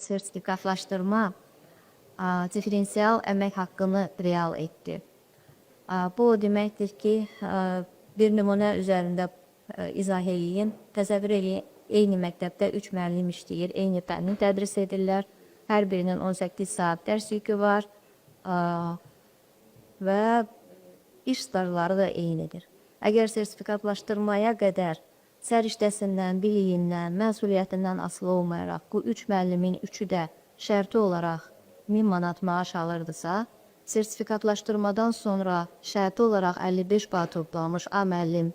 sertifikatlaşdırma diferensial əmək haqqını real etdi. Bu o deməkdir ki, bir nümunə üzərində izah edeyim. Təsəvvür edin, eyni məktəbdə 3 müəllim işləyir, eyni fənni tədris edirlər. Hər birinin 18 saat dərs yükü var və iş stajları da eynidir. Əgər sertifikatlaşdırmaya qədər səriştəsindən, biliyindən, məsuliyyətindən asılı olmayaraq bu 3 müəllimin 3-ü də şərti olaraq 1000 manat maaş alırdısa, sertifikatlaşdırmadan sonra şərti olaraq 55 bal toplamış A müəllim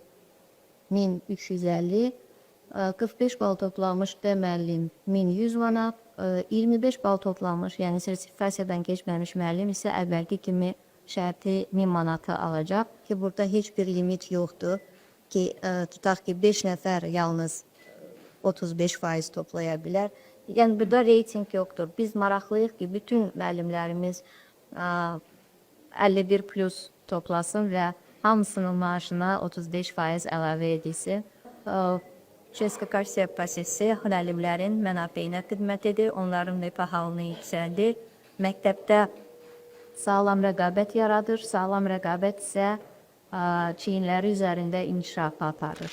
1350, 45 bal toplamış D müəllim 1100 manat, 25 bal toplamış, yəni sertifikasiyadan keçməmiş müəllim isə əvvəlki kimi şərti 1000 manatı alacaq ki, burada heç bir limit yoxdur ki, tutaq ki, 5 nəfər yalnız 35% toplaya bilər. Yəni, burada reyting yoxdur. Biz maraqlıyıq ki, bütün müəllimlərimiz 51 plus toplasın və hamısının maaşına 35% əlavə edilsin. Česká prosesi müəllimlərin mənafeyinə xidmət edir, onların refah halını yüksəldir. Məktəbdə sağlam rəqabət yaradır, sağlam rəqabət isə çiyinləri üzərində inkişaf aparır.